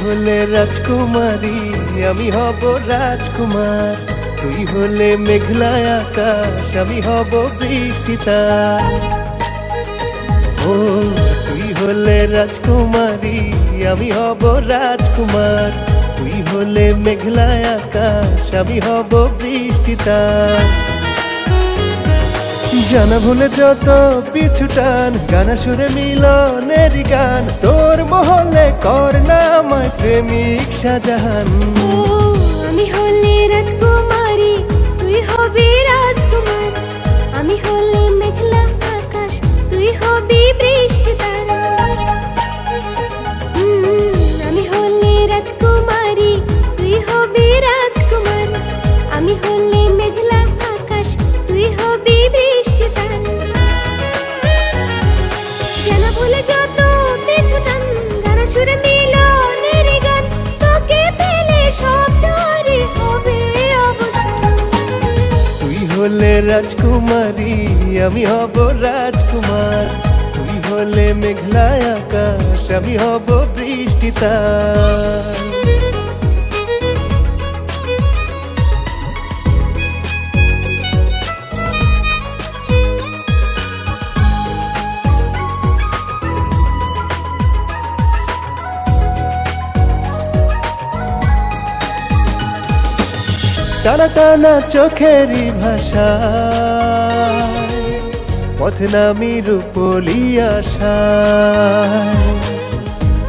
হলে রাজকুমারী আমি হব রাজকুমার, তুই হলে মেঘলা আকাশ আমি হব বৃষ্টি তার। ও তুই হলে রাজকুমারী আমি হব রাজকুমার, তুই হলে মেঘলা আকাশ আমি হব বৃষ্টি তার। জানা ভুলে যত পিছু টান, গানা সুরে মিলনেরই গান, তোর মহলে কর না আমায় প্রেমিক শাহজাহান। আমি হলে রাজকুমারী তুই হবি রাজকুমার, আমি হলে মেঘলা আকাশ তুই হবি বৃষ্টি তারা। আমি হলে রাজকুমারী তুই হবি রাজকুমার, আমি হলে মেঘলা আকাশ তুই হবি বৃষ্টি তারা। জানা ভুলে যত পিছু টান, গানা সুরে মিলনেরই গান, তোকে পেলে সব জারি হবে অবসান। তুই হলে রাজকুমারী আমি হব রাজকুমার, তুই হলে মেঘলা আকাশ আমি হব বৃষ্টি তার। টানা টানা চোখেরই ভাষা, পথে নামি রূপলি আশা।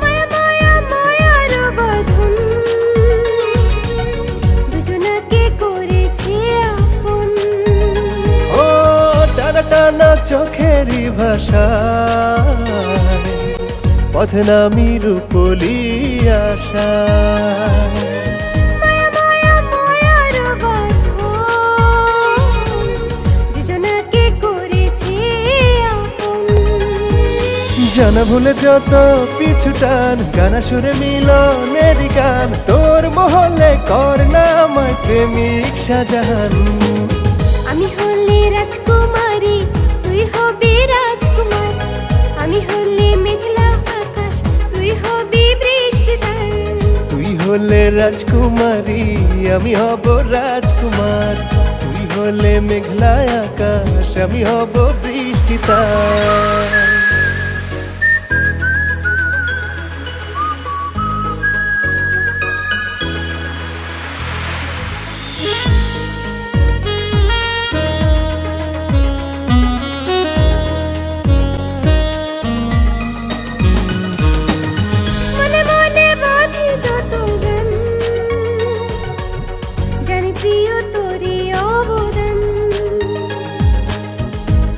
মায়া মায়া মায়ার বাঁধন দুজনাকে করেছে আপন। ও টানা টানা চোখেরই ভাষা, পথে নামি রূপলি আশা। জানা ভুলে যত পিছু টান, গানা সুরে মিলনেরই গান, তোর মহলে কর না আমায় প্রেমিক শাহজাহান। আমি হলে রাজকুমারী তুই হবি রাজকুমার, আমি হলে মেঘলা আকাশ তুই হবি বৃষ্টি তার। তুই হলে রাজকুমারী আমি হব রাজকুমার, তুই হলে মেঘলা আকাশ আমি হব বৃষ্টি তার। মনে মনে বাঁধি যত গান, জানি প্রিয় তোরই অবদান।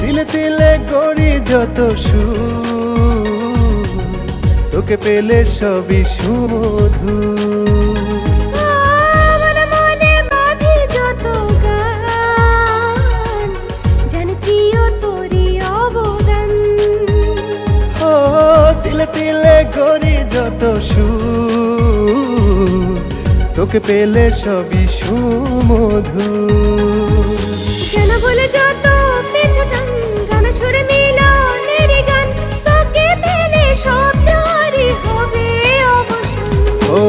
তিলে তিলে গড়ি যত সুর, তোকে পেলে সবই সুমধুর। মনে মনে বাঁধি যত গান, জানি প্রিয় তোরই অবদান। ও তিলে তিলে গড়ি যত সুর, তোকে পেলে সবই সুমধুর। জানা বলে যত পিছু টান, গানা সুরে মিলনেরই গান, তোকে পেলে সব জারি হবে অবসান। ও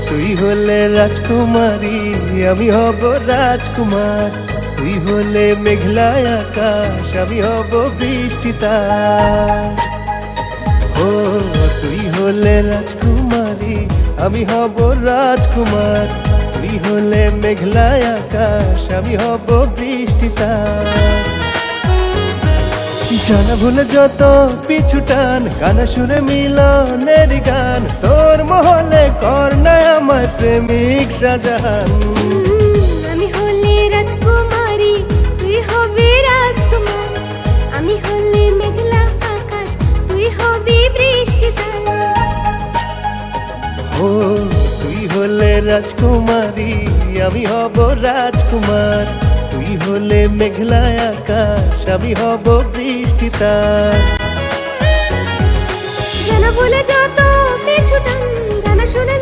তুই হলে রাজকুমারী আমি হব রাজকুমার, তুই হলে মেঘলা আকাশ আমি হব বৃষ্টি তার। ও তুই হলে রাজকুমারী আমি হব রাজকুমার, তুই হলে মেঘলা আকাশ আমি হব বৃষ্টি তার। জানা ভুলে যত পিছু টান, গানা সুরে মিলনেরই গান, তোর মহলে কর না আমায় প্রেমিক শাহজাহান। আমি হলে রাজকুমারী তুই হবি রাজকুমার, আমি হলে মেঘলা আকাশ তুই হবি বৃষ্টি তারা। ও তুই হলে রাজকুমারী আমি হব রাজকুমার, তুই হলে মেঘলা আকাশ আমি হব বৃষ্টি তার। জানা বলে যত পিছু টান, গানা শুনে